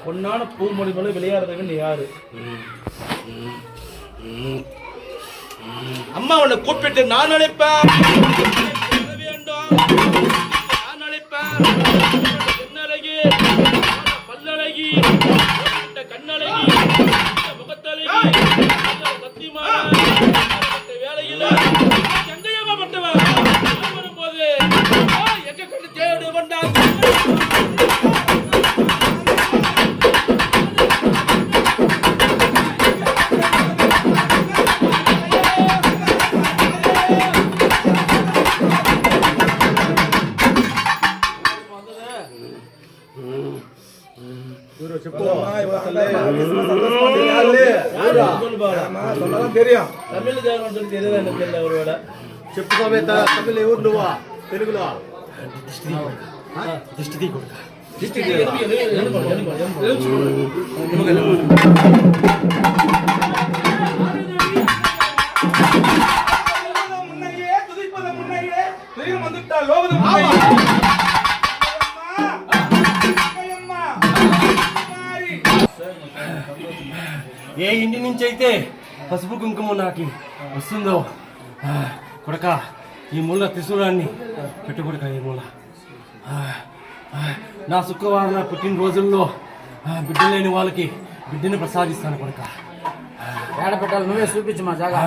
பொன்னான பூமொழி போல விளையாடுறவன் யாரு? அம்மா உன்னை கூப்பிட்டு நான் அழைப்பேன், நான் அழைப்பேன். கண்ணழகி, பல்லழகி, கண்ணழகி, முகத்தழகி, சத்தியமா வேலையில் சந்தேகப்பட்டவன் வரும்போது எங்க கண்டு தேடு வந்தான். చెప్పు సమేత తమిళ ఎవరు నువ్వా తెలుగులో ఏ ఇంటి నుంచి అయితే పసుపు కుంకుమ నాకు వస్తుందో కొడక ఈ ముళ్ళ త్రిశూలాన్ని పెట్టు కొడక. ఈ ముళ్ళ నా శుక్రవారం నా పుట్టినరోజుల్లో బిడ్డ లేని వాళ్ళకి బిడ్డని ప్రసాదిస్తాను కొడక. ఏడ పెట్టాలి నువ్వే చూపించు మా జాగా.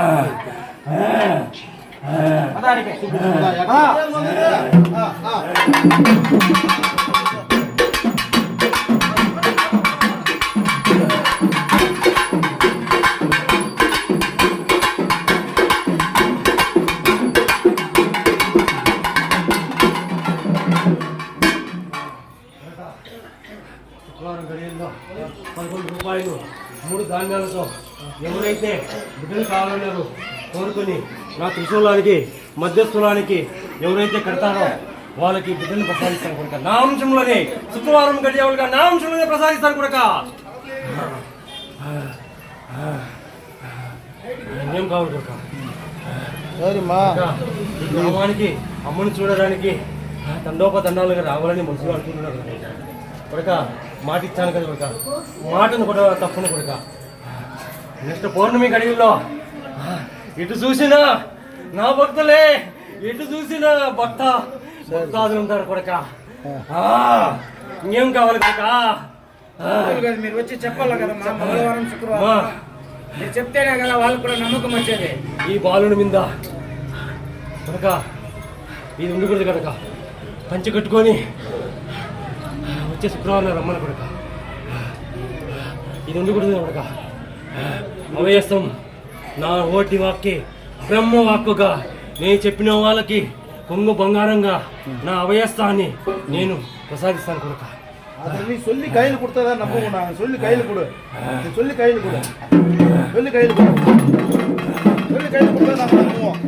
గడియల్లో 11 రూపాయలు 3 ధాన్యాలతో ఎవరైతే బిడ్డలు కావాలన్నారో కోరుకొని నా త్రిశూలానికి మధ్యస్థులానికి ఎవరైతే కడతారో వాళ్ళకి బిడ్డలు ప్రసాదిస్తాను కొడుక. నా అంశంలోనే శుక్రవారం గడియవలుగా నా అంశంలోనే ప్రసాదిస్తాను కొడుక. ఏం కావాలి కొడుక? ఈ గ్రామానికి అమ్మని చూడడానికి తండోపతండాలుగా రావాలని మనసులో అనుకుంటున్నారు కొడుక. మాట ఇచ్చాను కదా కొడుక, మాటను కూడా తప్పను కొడుక. నెక్స్ట్ పౌర్ణమి గడియల్లో ఇటు చూసినా నా భక్తులే, ఎటు చూసినా భక్తాదులు ఉంటారు కొడుక. ఇంకేం కావాలి కొడుక? మీరు వచ్చి చెప్పాలి కదా మంగళవారం శుక్రవారం మీరు చెప్తేనే కదా వాళ్ళకు కూడా నమ్మకం వచ్చేది. ఈ బాలుని మీద కొడుక ఇది ఉండకూడదు కనుక పంచి కట్టుకొని వచ్చే శుక్రవారం రమ్మని కొడుక. ఇది ఉండకూడదు కొడుక. అవయసం నా ఓటి వాక్కి బ్రహ్మ వాక్కుగా నేను చెప్పిన వాళ్ళకి కొంగు బంగారంగా నా అవయస్తాన్ని నేను ప్రసాదిస్తాను కొడుక. நீ சொல்லி கையில் கொடுத்தா நம்புவோம். நாங்கள் சொல்லி கையில் கொடு, நீ சொல்லி கையில் கொடு, சொல்லி கையில் கொடு, சொல்லி கையில் கொடுத்தா நாங்கள் நம்புவோம்.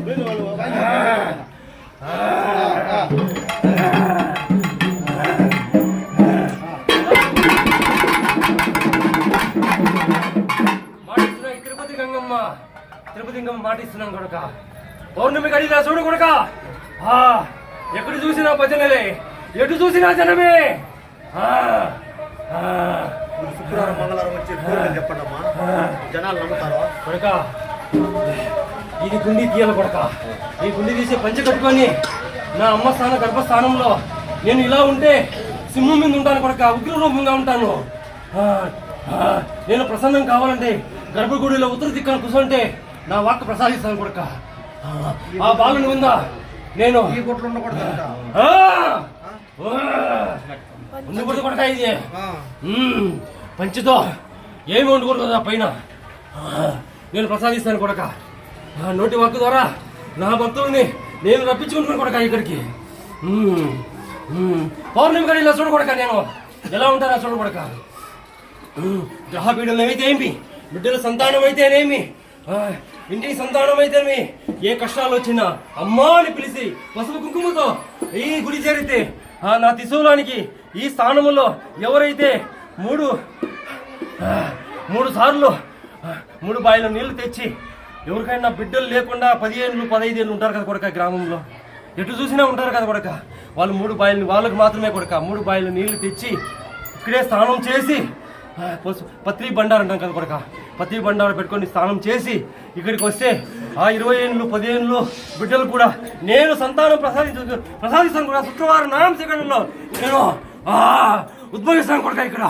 తిరుపతి గంగమ్మ మాటిస్తున్నాం కొడుక. పౌర్ణమి గడిలా చూడు కొడుక. ఎక్కడ చూసినా భజనలే, ఎటు చూసినా జనమే. శుక్రవారం మంగళవారం వచ్చి చెప్పండి అమ్మా, జనాలు నమ్ముతారు కొడుక. ఇది గుండి తీయాలి కొడుక. ఈ గుండి తీసి పంచి కట్టుకొని నా అమ్మ స్థానం గర్భస్థానంలో నేను ఇలా ఉంటే సింహం మీద ఉంటాను కొడుక, ఉగ్ర రూపంగా ఉంటాను. నేను ప్రసన్నం కావాలంటే గర్భగుడిలో ఉత్తర దిక్కున కూర్చుంటే నా వాక్కు ప్రసాదిస్తాను కొడుక. ఆ బాలుని ఉందా నేను ఈ గుట్లు ఉండకూడదంట. ఉండకూడదు కొడక. ఇది పంచితో ఏమి ఉండకూడదు కదా పైన. నేను ప్రసాదిస్తాను కొడక. నోటి వాక్కు ద్వారా నా భక్తుల్ని నేను రప్పించుకుంటున్నాను కొడక ఇక్కడికి. పౌర్ణమి గడిలో చూడకూడక నేను ఎలా ఉంటారా చూడకూడక. గ్రహపీడలు ఏమైతే ఏమి, బిడ్డల సంతానం అయితేనేమి, ఇంటికి సంతానం అయితేనేమి, ఏ కష్టాలు వచ్చినా అమ్మా అని పిలిచి పసుపు కుంకుమతో ఈ గుడి చేరితే నా త్రిశూలానికి ఈ స్థానములో ఎవరైతే మూడు సార్లు 3 బాయిల నీళ్లు తెచ్చి ఎవరికైనా బిడ్డలు లేకుండా 10 ఏళ్ళు 15 ఏళ్ళు ఉంటారు కదా కొడక గ్రామంలో, ఎటు చూసినా ఉంటారు కదా కొడక. వాళ్ళు 3 బాయిలు వాళ్ళకు మాత్రమే కొడక 3 బాయిల నీళ్లు తెచ్చి ఇక్కడే స్నానం చేసి పత్రి బండారు అంటాం కదా కొడక. పత్రి బండారు పెట్టుకొని స్నానం చేసి ఇక్కడికి వస్తే ఆ 20 ఏళ్ళు 10 ఏళ్ళు బిడ్డలు కూడా నేను సంతానం ప్రసాదిస్తాను కూడా. శుక్రవారం నామ శేఖరంలో నేను ఉద్భవిస్తాను కొడక. ఇక్కడ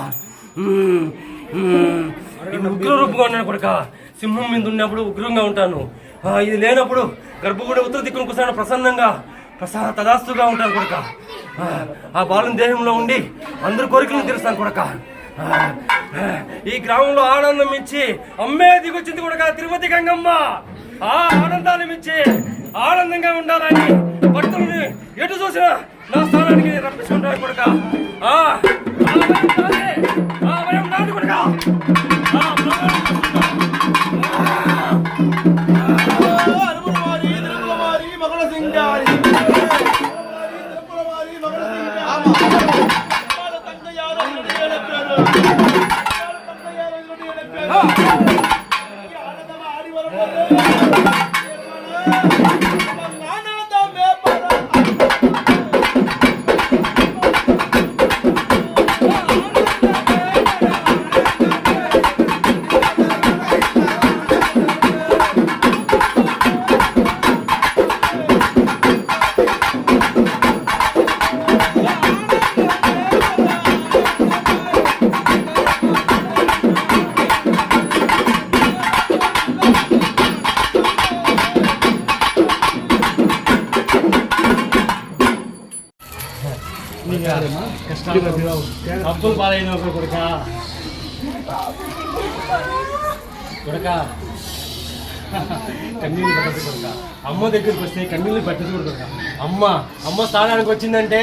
ఉగ్ర రూపంగా ఉన్నాను కొడక. సింహం మీద ఉన్నప్పుడు ఉగ్రంగా ఉంటాను, ఇది లేనప్పుడు గర్భగుడి ఉత్తర దిక్కును కూర్చొని ప్రసన్నంగా తదాస్తుగా ఉంటాను కొడక. ఆ బాలుని దేహంలో ఉండి అందరు కోరికలను తీరుస్తాను కొడక. ఈ గ్రామంలో ఆనందం ఇచ్చి అమ్మే దిగొచ్చింది కొడక తిరుపతి గంగమ్మ. ఆ ఆనందాన్ని ఇచ్చి ఆనందంగా ఉండాలని భక్తులని ఎటు చూసినా నా స్థానానికి రప్పించుకుంటాను కొడక. భయం నాది కొడక. అప్పులు పాలైన కొడుక కొడుక కన్నీళ్ళు పట్టదు కొడుక. అమ్మ దగ్గరికి వస్తే కన్నీళ్ళు పట్టదు కొడుక. అమ్మ స్థానానికి వచ్చిందంటే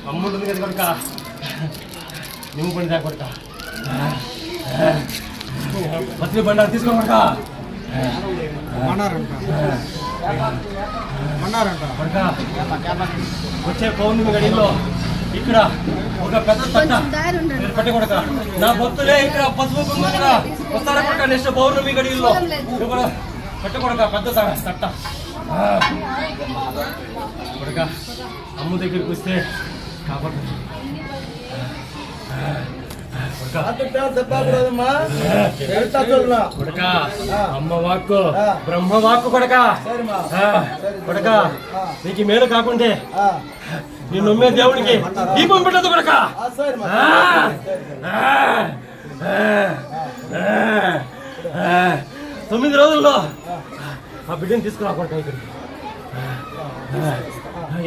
అమ్మ ఉంటుంది కదా కొడుక. నిమ్ము పండుదా కొడుక. పత్రి బండారు తీసుకో కొడుక. కొడుక వచ్చే పౌర్ణమి గడిలో ఇక్కడ ఒక పెద్ద తట్ట పట్టి కొడక. నా భక్తులే ఇక్కడ పసుపు కుంకుమ వస్తారా కొడక. నెక్స్ట్ పౌర్ణమి గడిలో పట్టి కొడక పెద్ద తట్ట కొడక. అమ్మ దగ్గరికి వస్తే కాపాడు కొడక. అమ్మ వాక్కు బ్రహ్మ వాక్కు కొడక. కొడక నీకు మేలు కాకుంటే నీ నమ్మే దేవుడికి దీపం పెట్టదు కొడక. 9 రోజుల్లో ఆ బిడ్డని తీసుకురా కొడక ఇక్కడికి.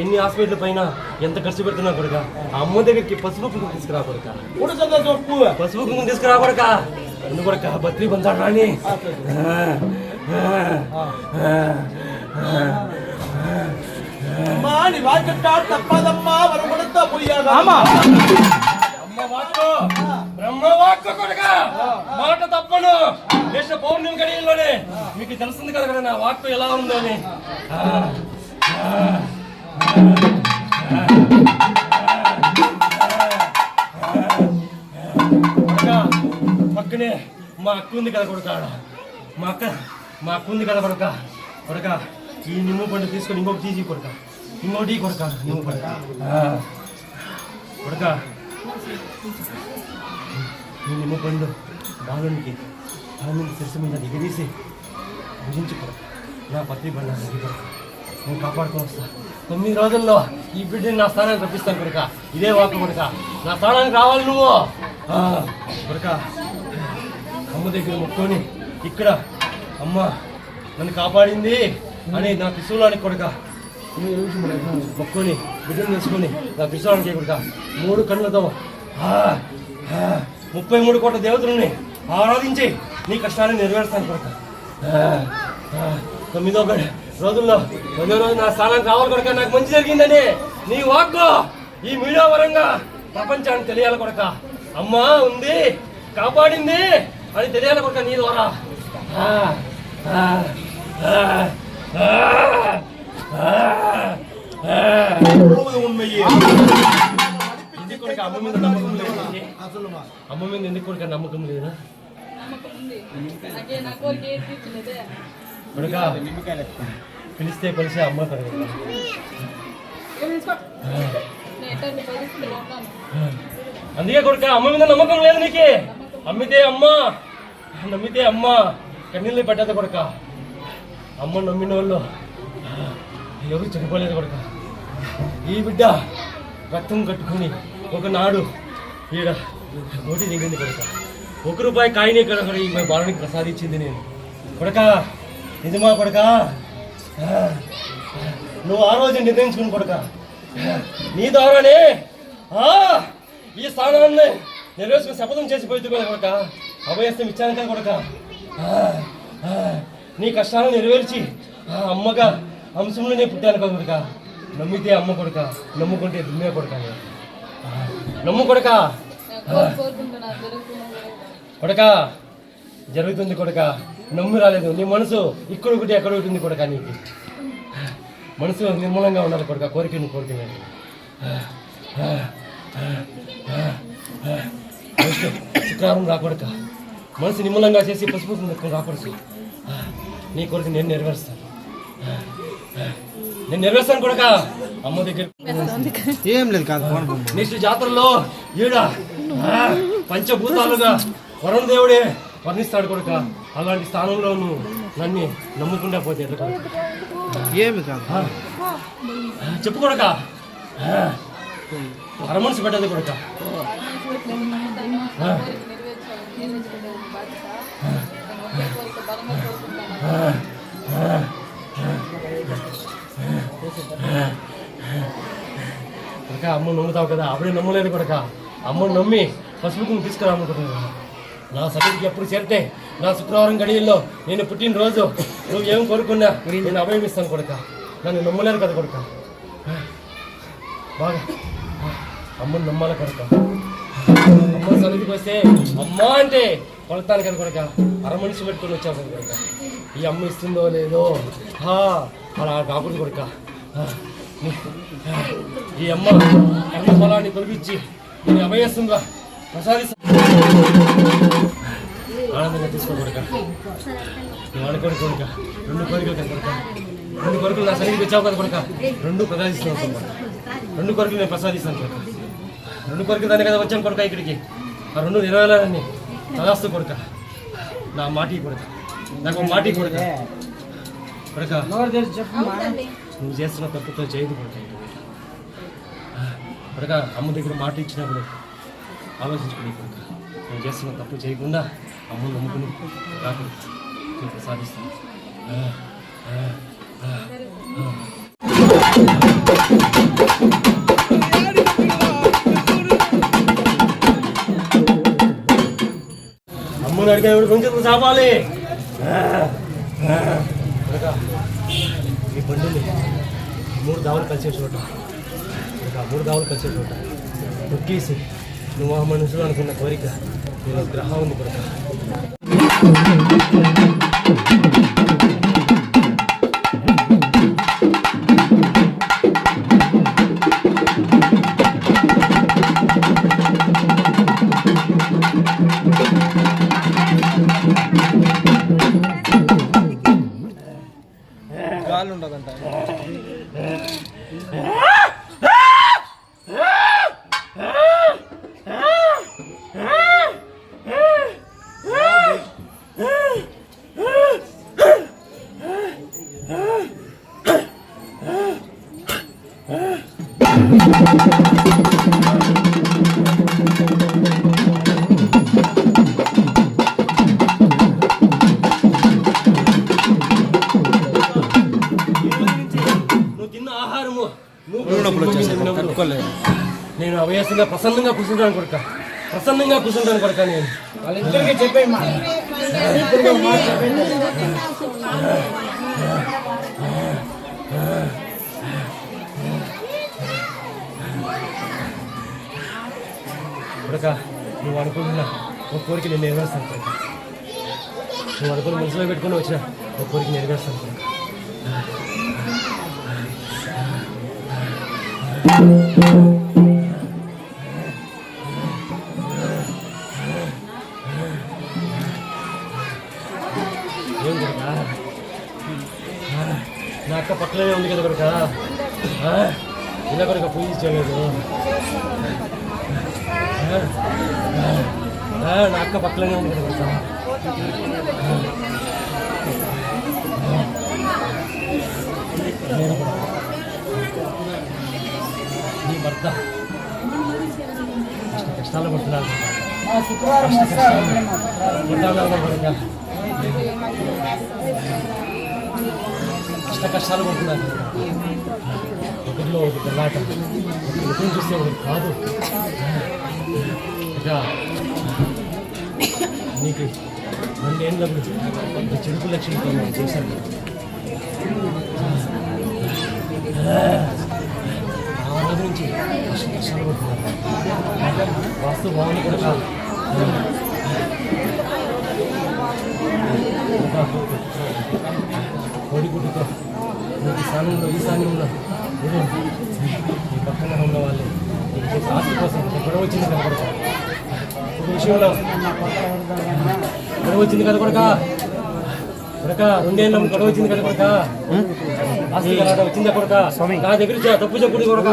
ఎన్ని హాస్పిటల్ పైన ఎంత ఖర్చు పెడుతున్నా కొడక. ఆ అమ్మ దగ్గరికి పసుపు కుంకుమ తీసుకురా కొడక. పసుపు కుంకుమ తీసుకురా కొడక. ఎందుకు కొడక బత్రీ బంచాడు రాని. తప్పదమ్మా బ్రహ్మవాక్కు కొడక. మాట తప్పను. నెక్స్ట్ పౌర్ణమి గడియల్లోనే మీకు తెలుస్తుంది కదా నా వాక్కు ఎలా ఉందో అని. పక్కనే మా అక్క ఉంది కదా కొడుక. మా అక్క ఉంది కదా కొడుక. కొడుక ఈ నిమ్ము పండు తీసుకొని ఇంకొకటి తీసి కొడుక. ఇంకోటి కొడుక నిమ్ము పండు కొడుక. ఈ నిమ్ము పండు బాలునికి శిరస్సు మీద దిగదీసి భుజించి కొడుక. నా పత్రి బండ నేను కాపాడుకొని వస్తా. 9 రోజుల్లో ఈ బిడ్డని నా స్థానానికి రప్పిస్తాను కొడుక. ఇదే వాకు కొడుక. నా స్థానానికి రావాలి నువ్వు కొడుక. అమ్మ దగ్గర మొక్కుని ఇక్కడ అమ్మ నన్ను కాపాడింది అని నా త్రిశూలానికి కొడుక మొక్కుని బిడ్డలు తీసుకొని నా త్రిశూలానికి కొడుక 3 కళ్ళతో 33 కోట్ల దేవతలని ఆరాధించి నీ కష్టాన్ని నెరవేరుస్తాను కొడుక. 9వ రోజుల్లో 10వ రోజు నా స్థానానికి రావాలి కొడుక. నాకు మంచి జరిగిందని నీ వాక్కు ఈ మీడియా పరంగా ప్రపంచానికి తెలియాలి కొడుక. అమ్మ ఉంది కాపాడింది అని తెలియాలి కొడుక నీ ద్వారా. ఎందుకు కొడుక అమ్మ మీద నమ్మకం లేదు? అమ్మ మీద ఎందుకు కొడుక నమ్మకం లేదా? కొడుక పిలిస్తే పిలిచే అమ్మ కొడుక. అందుకే కొడుక అమ్మ మీద నమ్మకం లేదు నీకే. నమ్మితే అమ్మ కన్నీళ్ళు పెట్టదు కొడుక. అమ్మ నమ్మిన వాళ్ళు ఎవరు చనిపోలేదు కొడుక. ఈ బిడ్డ రక్తం కట్టుకుని ఒకనాడు ఈడ నోటి దిగింది కొడుక. 1 రూపాయి కాయని కొడుక ఈ బాలునికి ప్రసాదించింది నేను కొడుక. నిజమా కొడుక? నువ్వు ఆ రోజు నిర్ణయించుకుని కొడుక నీ ద్వారానే ఈ స్థానాన్ని నెరవేర్చుకుని శపథం చేసిపోయింది కొడుక. అభయస్థం ఇచ్చాను కదా కొడుక. నీ కష్టాలను నెరవేర్చి అమ్మగా అంశంలోనే పుట్టాను కదా కొడుక. నమ్మితే అమ్మ కొడుక, నమ్ముకుంటే దుమ్మే కొడుక. నమ్ము కొడుక. కొడుక జరుగుతుంది కొడుక. నమ్మి రాలేదు. నీ మనసు ఇక్కడ ఒకటి ఎక్కడ ఉంటుంది కొడుక. నీకు మనసు నిర్మలంగా ఉండాలి కొడుక. కోరికని శుక్రవారం రాకొడక. మనసు నిమ్మలంగా చేసి పసుపు రాకూడదు. నీ కోరిక నేను నెరవేరుస్తాను. కొడుక. అమ్మ దగ్గర ఏం లేదు కాదు. నెక్స్ట్ జాతరలో ఈడ పంచభూతాలుగా వరుణ దేవుడే వర్ణిస్తాడు కొడుక. అలాంటి స్థానంలో నువ్వు నన్ను నమ్ముకుంటా పోతే ఎట్లా కొడుక? ఏమి కాదు. చెప్పు కొడుక. అరమనసు పెట్టదు కొడుక. కొడుక అమ్మ నమ్ముతావు కదా. అప్పుడే నమ్మలేదు కొడుక. అమ్మను నమ్మి పసుపుకుని తీసుకురానుకుంటున్నాను. నా సభకి ఎప్పుడు చేరితే నా శుక్రవారం గడియల్లో నేను పుట్టినరోజు నువ్వు ఏం కోరుకున్నా నేను అభయం ఇస్తాను కొడుక. నన్ను నమ్మలేదు కదా కొడుక. బాగా అమ్మను నమ్మాలి కొడుక. అమ్మ సన్నిధికి వస్తే అమ్మ అంటే కొడతాను కదా కొడుక. అరమనిషి పెట్టుకొని వచ్చావు కదా కొడుక. ఈ అమ్మ ఇస్తుందో లేదో అలా కాకూడదు కొడుక. ఈ అమ్మ కర్మ ఫలాన్ని తొలగించి నేను అభయస్తుందా ప్రసాదిస్తా. ఆనందంగా తీసుకో కొడుక. నువ్వు అనుకోని కొడుక. 2 కోరికలు కదా కొడుక. 2 కోరికలు నా సన్నిధికి వచ్చావు కదా కొడుక. 2 ప్రసాదిస్తున్నావు కొడుక. 2 కోరికలు నేను ప్రసాదిస్తాను కొడుక. 2 కోరికలు దాన్ని కదా వచ్చాను కొడుక ఇక్కడికి. ఆ 2 నెరవేరాలని తదాస్తు కొడుక. నా మాటి కొడుక. నాకు మాటి కొడుక. కొడుక నువ్వు చేస్తున్న తప్పుతో చేయదు కొడుక. కొడుక అమ్మ దగ్గర మాట ఇచ్చినప్పుడు ఆలోచించుకుని కొడుక. నువ్వు చేస్తున్న తప్పు చేయకుండా అమ్మను నమ్ముకుని రాకుండా నేను ప్రసాదిస్తాను. అమ్మను అడిగా కొంచెం చాపాలి. ఈ బండిని 3 దావులు కలిసే చోట 3 దావులు కలిసే చోట నొక్కేసి నువ్వు ఆ మనుషులు అనుకున్న కోరిక నేను గ్రహం ఉంది కొడుక. గాలి ఉండదంట. అవయాసంగా ప్రసన్నంగా కూర్చుంటాను కొడుక, ప్రసన్నంగా కూర్చుంటాను కొడుక. నేను వాళ్ళిద్దరికి చెప్పేమ్మా. ఇద్దరికి ఒక మాట చెప్పేయండి. కొడుక నువ్వు అనుకుంటున్నా ఒక కోరిక నేను నెరవేరుస్తాను కొడుక. నువ్వు అనుకుని మనసులో పెట్టుకుని వచ్చిన ఒక కోరిక నెరవేరుస్తాను కొడుక. ఏం కొడుక? నా అక్క పక్కనే ఉంది కదా కొడుక, ఇలా కొడుక పూజ చేయలేదు. నా అక్క పక్కనే ఉంది కదా కొడుక. నేను కూడా నీ భర్త కష్టాలు పడుతున్నాను శుక్రవారం కష్టాలు పడుతున్నాను. ఒకటిలో ఒక గల్లాట, ఒకటి చూస్తే ఒకటి కాదు. ఇక నీకు 2 ఏళ్ళ చెడుపు లక్ష్యంతో నేను చేశాను. ఆ రోజు నుంచి కష్టాలు పడుతున్నాను. వాస్తు బాగుంది కూడా కాదు. కోడిగుడ్డుతో నీకు స్థానంలో ఈ స్థానంలో ఈ పక్కన ఉన్న వాళ్ళు నీకు ఆస్తి కోసం గొడవ వచ్చింది కదా కొడుక. ఒక విషయంలో గొడవ వచ్చింది కదా కొడుక. కొడుక 2 ఏళ్ళ గొడవ వచ్చింది కదా కొడుక. ఆస్తి గలాట వచ్చిందా కొడుక. నా దగ్గర తప్పు చెప్పుడు కొడుక.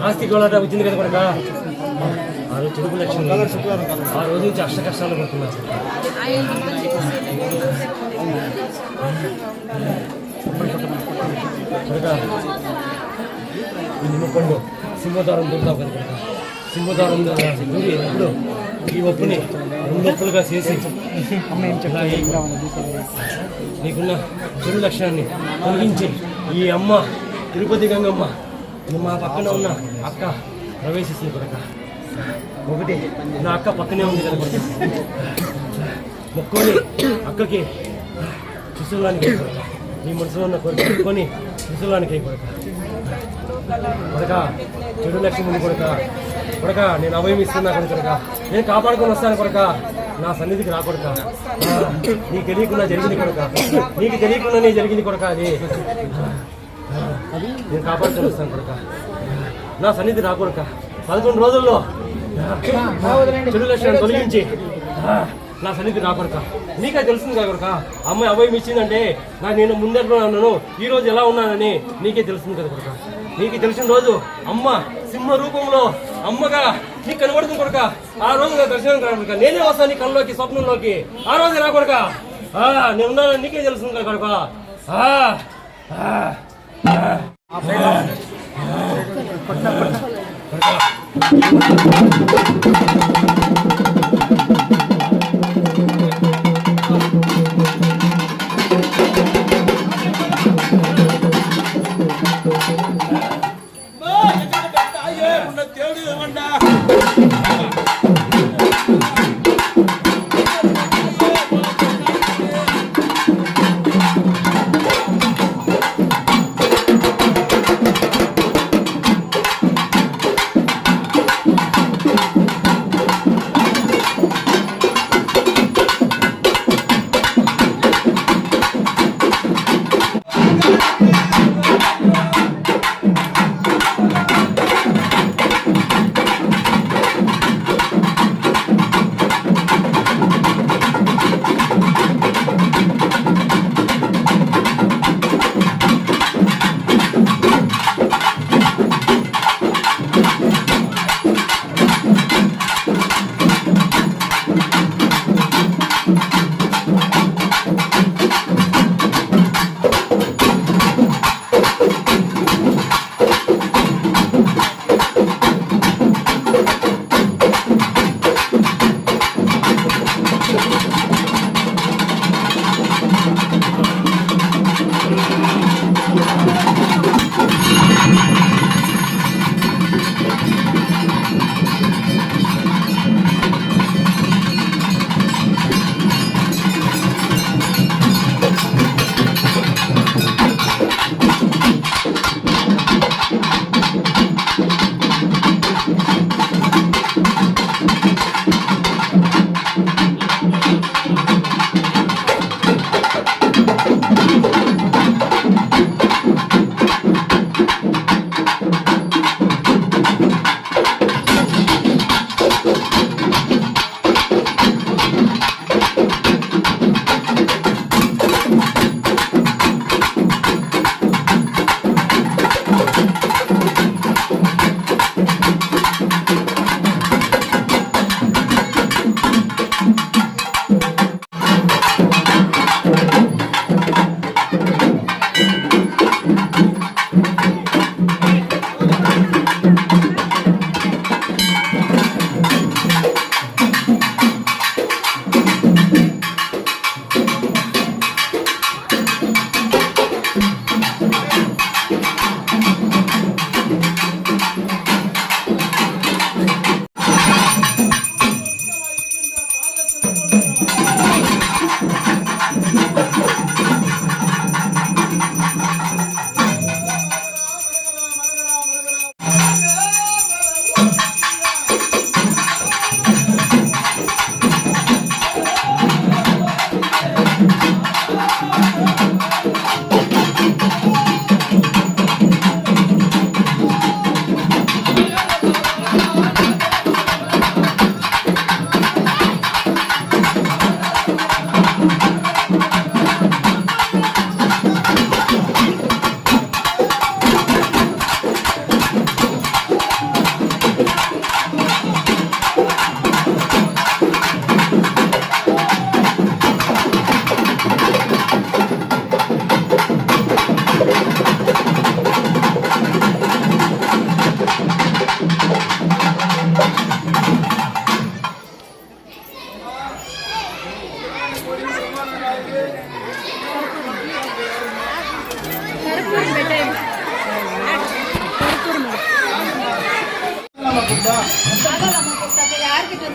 ఆస్తి గలాట వచ్చింది కదా కొడుక. ఆ రోజు చెడుపు లక్ష్యం, ఆ రోజు నుంచి అష్ట కష్టాలు పడుతున్నారు. కొడుక ఈ నిమ్మపండు సింహద్వారం దొరుకుతావు కదా కొడుక. సింహద్వారం దూరి ఎప్పుడు ఈ ఒప్పుని 2 ఒప్పులుగా చేసి నీకున్న చెడు లక్షణాన్ని తొలగించి ఈ అమ్మ తిరుపతి గంగమ్మ మా పక్కన ఉన్న అక్క ప్రవేశిస్తుంది కొడుక. ఒకటి నా అక్క పక్కనే ఉంది కదా కొడుక. మొక్కొని అక్కకి శిశువులానికి కొడుక. నీ మనసులో ఉన్న కోరిక మొక్కొని శిశువులానికి కొడుక. కొడుక చెడు లక్ష్యం ఉంది కొడుక. కొడుక నేను అభయం ఇస్తున్నా కొడుక. నేను కాపాడుకొని వస్తాను కొడుక. నా సన్నిధికి రా కొడుక. నీకు తెలియకుండా జరిగింది కొడుక. నీకు తెలియకుండా నీ జరిగింది కొడుక. అది నేను కాపాడుకొని వస్తాను కొడుక. నా సన్నిధి రా కొడుక. 11 రోజుల్లో చెడు లక్ష్యాన్ని తొలగించి నా సన్నిధి రా కొడుక. నీకే తెలుస్తుంది కదా కొడుక. అమ్మాయి అభయం ఇచ్చిందంటే నేను ముందట్లో ఉన్నాను, ఈ రోజు ఎలా ఉన్నానని నీకే తెలుస్తుంది కదా కొడుక. నీకు తెలిసిన రోజు అమ్మ సింహ రూపంలో అమ్మగా నీకు కనబడుతుంది కొడుక. ఆ రోజు నా దర్శనం రా కొడుక. నేనే వస్తాను నీ కళ్ళలోకి, స్వప్నంలోకి. ఆ రోజు రా కొడుక. నేను ఉన్నానని నీకే తెలుస్తుంది కదా కొడుక.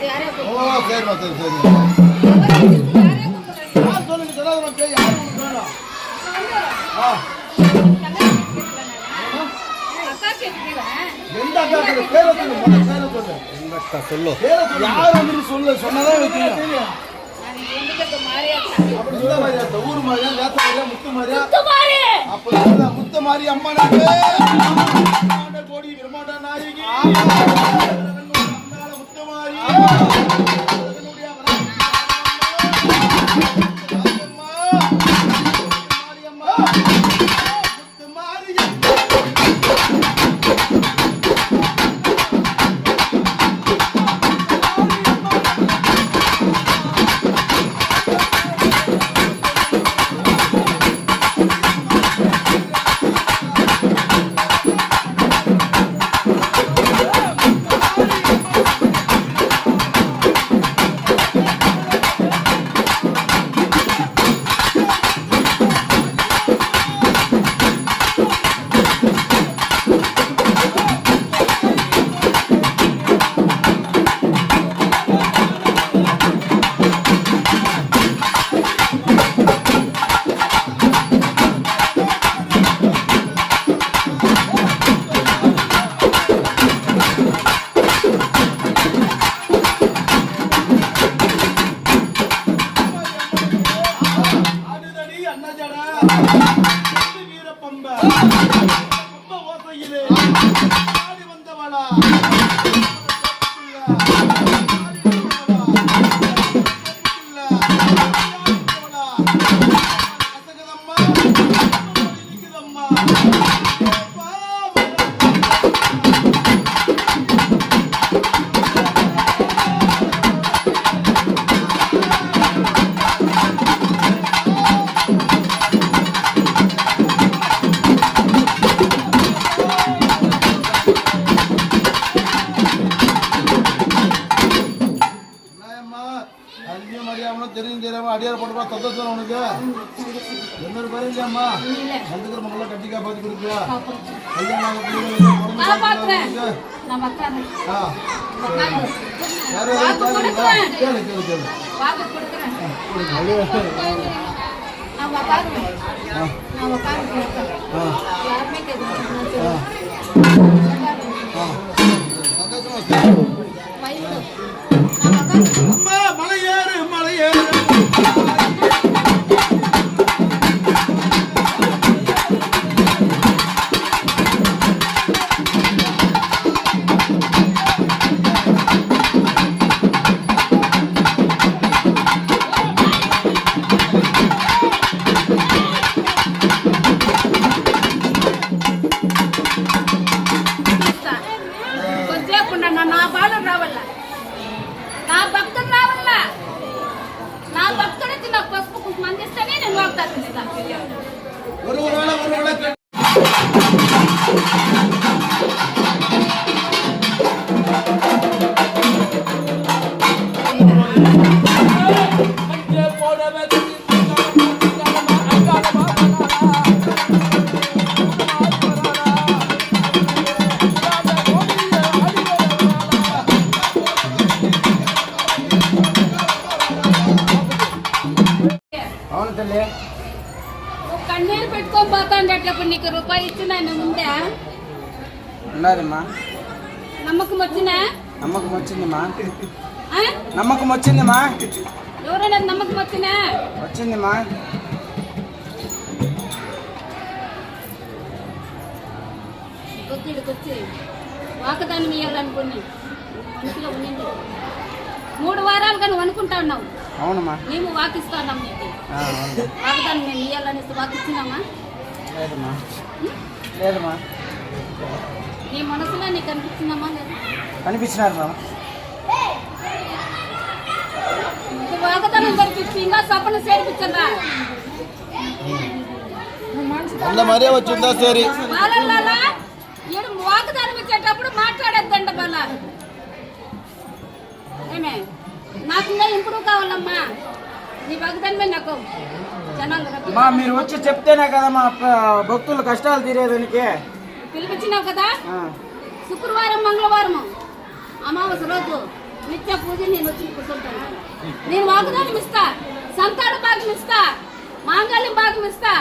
யாரே ஓ சரிம்மா சரி சரி யார் சொல்லுங்க சொல்லாத யார் உங்களுக்கு வேணும் ஆ அக்கா கேட்கிறேன் எந்த அக்கா பேரை சொல்லு முதல்ல பேரை சொல்லு எந்த அக்கா சொல்லு பேரை சொல்லு யார் வந்து சொல்லு சொன்னதான் எனக்கு தெரியும் நான் எந்துக்கு மாரியாத்தா அப்படி சொல்ல மாதிரியா ஊர் மாதிரியா வேத்த மாதிரியா முத்து மாதிரியா குமாரி அப்படி சொல்ல முத்து மாதிரி அம்மானுக்கு கோடி பிரம்மாண்ட நாயகி முத்து மாதிரி அடியார் போட்டு சந்தோஷம் உனக்கு என்ன பாருங்கம்மா வந்துக்கிற மக்கள் கட்டி காப்பாற்றி கொடுப்பியா கேளு கேளு கேளு அம்மா மலையேறு மலையேறு కన్నీరు పెట్టుకొని పోతాండేటప్పుడు నీకు రూపాయి ఇచ్చినా ముందే ఉన్నదమ్మా నమ్మకం వచ్చినా నమ్మకం వచ్చిందమ్మా నమ్మకం వచ్చిందమ్మా ఎవరైనా నమ్మకం వచ్చినా వచ్చిందమ్మా కొద్దిడికొచ్చి వాకదాన్ని ఇవ్వాలనుకుని మనసులో ఉండింది 3 వారాలు కానీ అనుకుంటా ఉన్నావు అవునమ్మా మేము వాకిస్తా ఉన్నాం నీకు వాకదాన్ని మేము ఇవ్వాలనేసి వాకిచ్చినామా లేదమ్మా లేదమ్మా నీ మనసులో నీకు అనిపించిందమ్మా లేదా అనిపించినారు మామ వాకదానం జరిపించి ఇంకా సపన చేర్పించరా அந்த மாதிரியே வச்சிருந்தா சரி వాళ్ళ ఈడు వాకదానం ఇచ్చేటప్పుడు మాట్లాడద్దంట వాళ్ళ ఏమే నాకు ఇంకా ఇంప్రూవ్ కావాలమ్మా నీ వాకదానమే నాకు జనాలు మా మీరు వచ్చి చెప్తేనే కదా మా భక్తుల కష్టాలు తీరేదానికి పిలిపించినావు కదా శుక్రవారం మంగళవారం అమావాస్య రోజు నిత్య పూజ నేను వచ్చి కూర్చుంటాను. నేను వాగ్దానం ఇస్తా, సంతాన భాగం ఇస్తా, మాంగళ్యం భాగం ఇస్తా.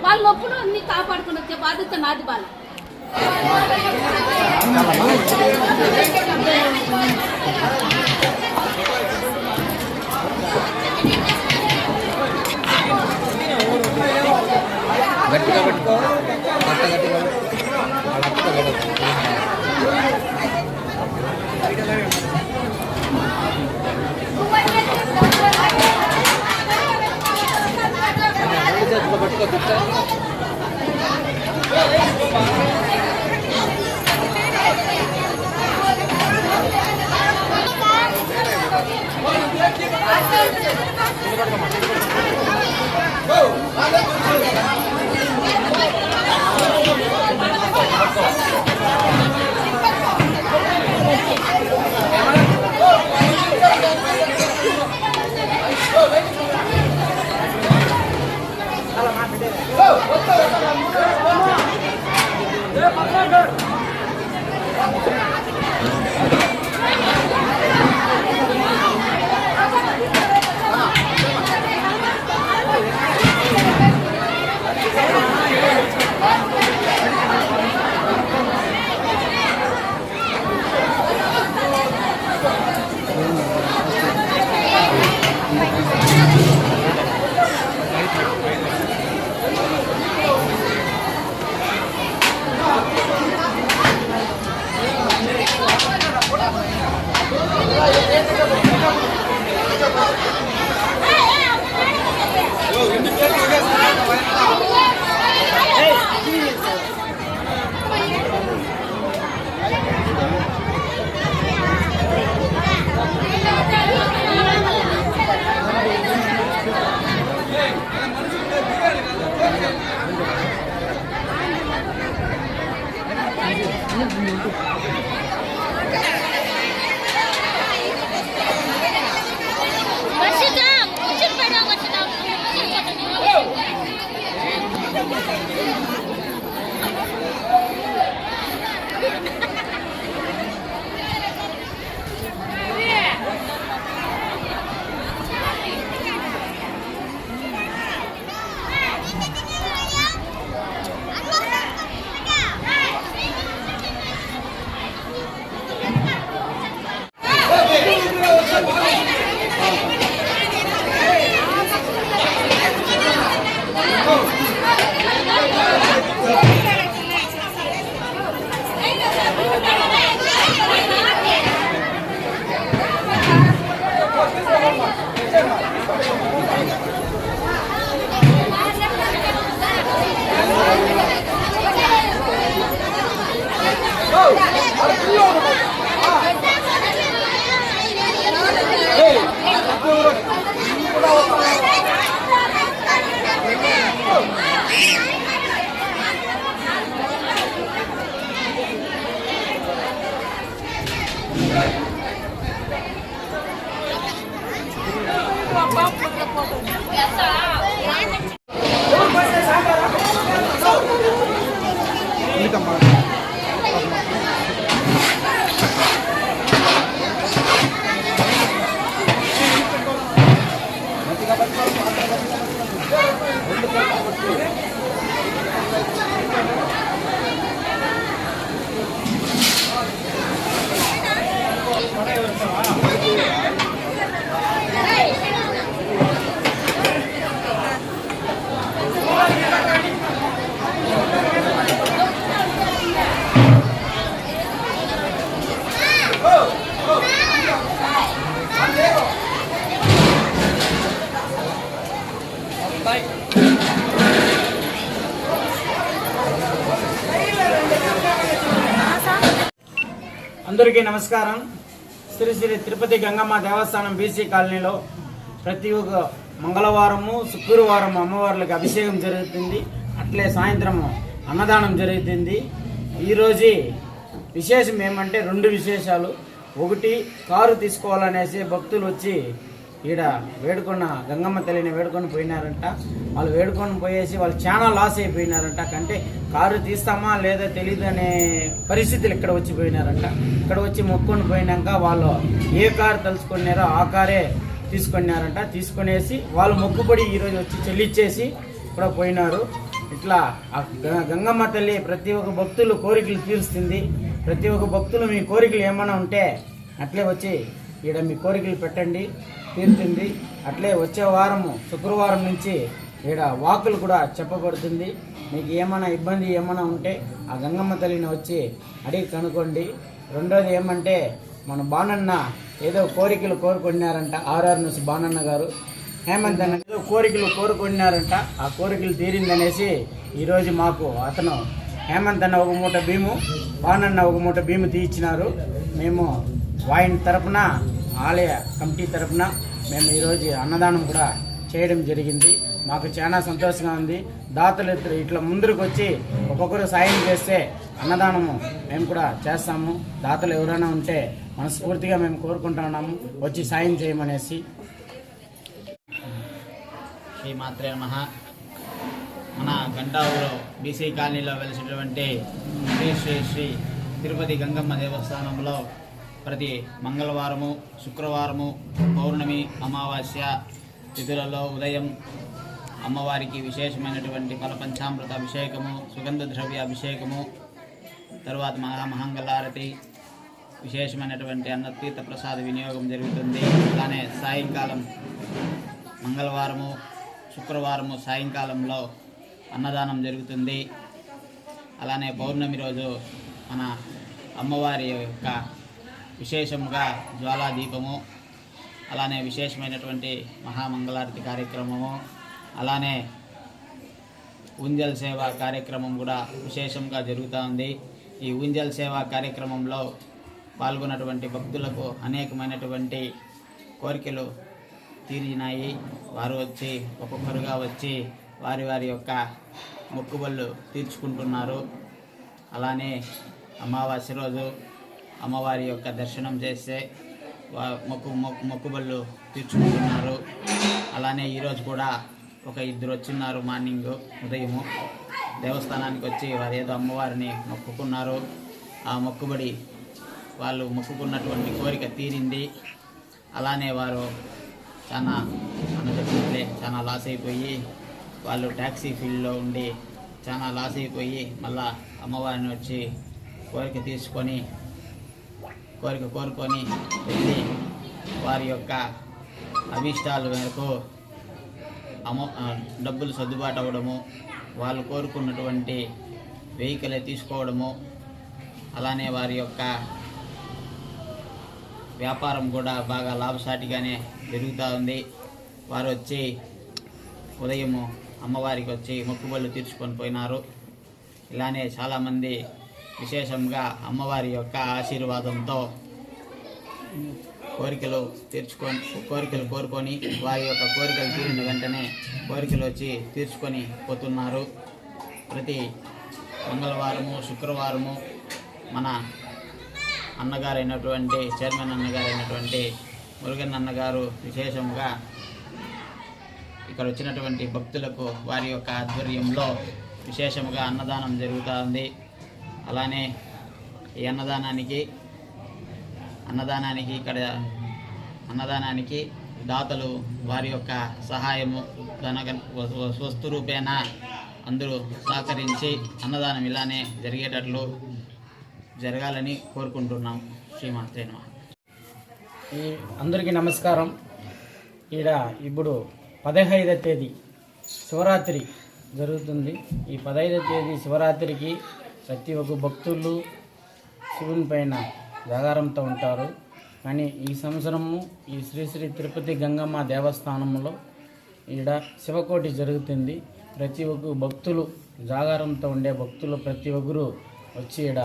వాళ్ళ నొప్పులు అన్ని కాపాడుకుని వచ్చే బాధ్యత నాది. బాల గట్టిగా పెట్టుకో, గట్టిగా పెట్టుకో. అందరికీ నమస్కారం. శ్రీ శ్రీ తిరుపతి గంగమ్మ దేవస్థానం బీసీ కాలనీలో ప్రతి ఒక్క మంగళవారము శుక్రవారం అమ్మవార్లకు అభిషేకం జరుగుతుంది. అట్లే సాయంత్రం అన్నదానం జరుగుతుంది. ఈరోజు విశేషం ఏమంటే 2 విశేషాలు. ఒకటి, కారు తీసుకోవాలనేసి భక్తులు వచ్చి ఈడ వేడుకొన్న గంగమ్మ తల్లిని వేడుకొని పోయినారంట. వాళ్ళు వేడుకొని పోయేసి వాళ్ళు చాలా లాస్ అయిపోయినారంట. కంటే కారు తీస్తామా లేదా తెలియదు అనే పరిస్థితులు ఇక్కడ వచ్చి పోయినారంట. ఇక్కడ వచ్చి మొక్కుకొని పోయినాక వాళ్ళు ఏ కారు తలుచుకున్నారో ఆ కారే తీసుకున్నారంట. తీసుకునేసి వాళ్ళు మొక్కుబడి ఈరోజు వచ్చి చెల్లించేసి ఇక్కడ పోయినారు. ఇట్లా ఆ గంగమ్మ తల్లి ప్రతి ఒక్క భక్తులు కోరికలు తీరుస్తుంది. ప్రతి ఒక్క భక్తులు మీ కోరికలు ఏమైనా ఉంటే అట్లే వచ్చి ఈడ మీ కోరికలు పెట్టండి, తీరుతుంది. అట్లే వచ్చే వారము శుక్రవారం నుంచి ఈడ వాకులు కూడా చెప్పబడుతుంది. మీకు ఏమైనా ఇబ్బంది ఏమైనా ఉంటే ఆ గంగమ్మ తల్లిని వచ్చి అడిగి కనుక్కోండి. రెండోది ఏమంటే మన బాణన్న ఏదో కోరికలు కోరుకున్నారంట. ఆర్ఆర్ నుంచి బాణన్న గారు హేమంత్ అన్న ఏదో కోరికలు కోరుకున్నారంట. ఆ కోరికలు తీరిందనేసి ఈరోజు మాకు అతను హేమంత్ అన్న ఒక మూట భీము, బాణన్న ఒక మూట భీము తీయించినారు. మేము వాయిన్ తరపున ఆలయ కమిటీ తరపున మేము ఈరోజు అన్నదానం కూడా చేయడం జరిగింది. మాకు చాలా సంతోషంగా ఉంది. దాతలు ఇట్లా ముందుకు వచ్చి ఒక్కొక్కరు సాయం చేస్తే అన్నదానము మేము కూడా చేస్తాము. దాతలు ఎవరైనా ఉంటే మనస్ఫూర్తిగా మేము కోరుకుంటున్నాము వచ్చి సాయం చేయమనేసి. శ్రీమాత్రే నమః. మన గంటావులో బీసీ కాలనీలో వెలిసినటువంటి శ్రీ శ్రీ శ్రీ తిరుపతి గంగమ్మ దేవస్థానంలో ప్రతి మంగళవారము, శుక్రవారము, పౌర్ణమి, అమావాస్య తిథులలో ఉదయం అమ్మవారికి విశేషమైనటువంటి ఫలపంచామృత అభిషేకము, సుగంధ ద్రవ్య అభిషేకము, తరువాత మహామంగళారతి, విశేషమైనటువంటి అన్నతీర్థ ప్రసాద వినియోగం జరుగుతుంది. అలానే సాయంకాలం మంగళవారము, శుక్రవారము సాయంకాలంలో అన్నదానం జరుగుతుంది. అలానే పౌర్ణమి రోజు మన అమ్మవారి యొక్క విశేషముగా జ్వాలాదీపము, అలానే విశేషమైనటువంటి మహామంగళారతి కార్యక్రమము, అలానే ఊంజల్ సేవ కార్యక్రమం కూడా విశేషంగా జరుగుతూ ఉంది. ఈ ఊంజల్ సేవ కార్యక్రమంలో పాల్గొన్నటువంటి భక్తులకు అనేకమైనటువంటి కోరికలు తీరినాయి. వారు వచ్చి ఒక్కొక్కరుగా వచ్చి వారి వారి యొక్క మొక్కుబళ్ళు తీర్చుకుంటున్నారు. అలానే అమావాస్య రోజు అమ్మవారి యొక్క దర్శనం చేస్తే మొక్కుబళ్ళు తీర్చుకుంటున్నారు. అలానే ఈరోజు కూడా ఒక ఇద్దరు వచ్చిన్నారు. మార్నింగ్ ఉదయము దేవస్థానానికి వచ్చి వారు ఏదో అమ్మవారిని మొక్కుకున్నారు. ఆ మొక్కుబడి వాళ్ళు మొక్కుకున్నటువంటి కోరిక తీరింది. అలానే వారు చాలా లాస్ అయిపోయి వాళ్ళు ట్యాక్సీ ఫీల్డ్లో ఉండి చాలా లాస్ అయిపోయి మళ్ళా అమ్మవారిని వచ్చి కోరిక తీసుకొని కోరుకొని వెళ్ళి వారి యొక్క అభిష్టాల మేరకు డబ్బులు సర్దుబాటు అవ్వడము, వాళ్ళు కోరుకున్నటువంటి వెహికల్ తీసుకోవడము, అలానే వారి యొక్క వ్యాపారం కూడా బాగా లాభసాటిగానే జరుగుతూ ఉంది. వారు వచ్చి ఉదయము అమ్మవారికి వచ్చి మొక్కుబళ్ళు తీర్చుకొని పోయినారు. ఇలానే చాలామంది విశేషంగా అమ్మవారి యొక్క ఆశీర్వాదంతో కోరికలు కోరుకొని వారి యొక్క కోరికలు తీరిన వెంటనే కోరికలు వచ్చి తీర్చుకొని పోతున్నారు. ప్రతి మంగళవారము, శుక్రవారము మన అన్నగారైనటువంటి చైర్మన్ అన్నగారైనటువంటి మురుగన్ అన్నగారు విశేషంగా ఇక్కడ వచ్చినటువంటి భక్తులకు వారి యొక్క ఆధ్వర్యంలో విశేషంగా అన్నదానం జరుగుతూ ఉంది. అలానే ఈ అన్నదానానికి దాతలు వారి యొక్క సహాయము వస్తు రూపేణ అందరూ సహకరించి అన్నదానం ఇలానే జరగాలని కోరుకుంటున్నాం. శ్రీమాత్రే నమః. అందరికీ నమస్కారం. ఈడ ఇప్పుడు 15వ తేదీ శివరాత్రి జరుగుతుంది. ఈ 15వ తేదీ శివరాత్రికి ప్రతి ఒక్క భక్తులు శివుని పైన జాగారంతో ఉంటారు. కానీ ఈ సంవత్సరము ఈ శ్రీ శ్రీ తిరుపతి గంగమ్మ దేవస్థానంలో ఈడ శివకోటి జరుగుతుంది. ప్రతి ఒక్క భక్తులు జాగారంతో ఉండే భక్తులు ప్రతి ఒక్కరు వచ్చి ఈడ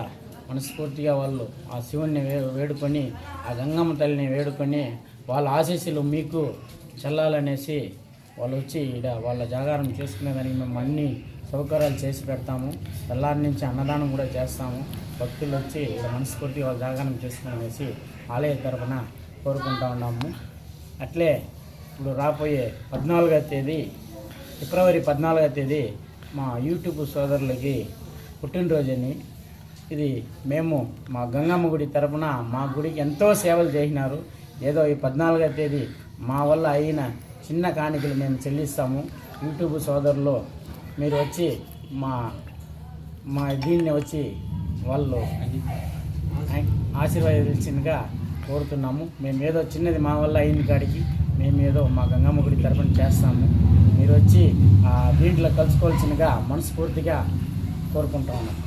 మనస్ఫూర్తిగా వాళ్ళు ఆ శివుణ్ణి వేడుకొని ఆ గంగమ్మ తల్లిని వేడుకొని వాళ్ళ ఆశీస్సులు మీకు చెల్లాలనేసి వాళ్ళు వచ్చి ఈడ వాళ్ళ జాగారం చేసుకునేదానికి మేము అన్ని సౌకర్యాలు చేసి పెడతాము. తెల్లారి నుంచి అన్నదానం కూడా చేస్తాము. భక్తులు వచ్చి ఈడ మనస్ఫూర్తిగా వాళ్ళ జాగారం చేసుకునేసి ఆలయ తరఫున కోరుకుంటా ఉన్నాము. అట్లే ఇప్పుడు రాబోయే 14వ తేదీ ఫిబ్రవరి 14వ తేదీ మా యూట్యూబ్ సోదరులకి పుట్టినరోజని ఇది మేము మా గంగమ్మ గుడి తరపున మా గుడికి ఎంతో సేవలు చేసినారు. ఏదో ఈ 14వ తేదీ మా వల్ల అయిన చిన్న కాணிకలు మేము చెల్లిస్తాము. యూట్యూబ్ సోదరులు మీరు వచ్చి మా దీన్ని వచ్చి వాళ్ళు ఆశీర్వదించిందిగా కోరుతున్నాము. మేము ఏదో చిన్నది మా వల్ల అయిన కాడికి మేము ఏదో మా గంగమ్మ గుడి తరపున చేస్తాము. మీరు వచ్చి దీంట్లో కలుసుకోవాల్సిందిగా మనస్ఫూర్తిగా కోరుకుంటా ఉన్నాం.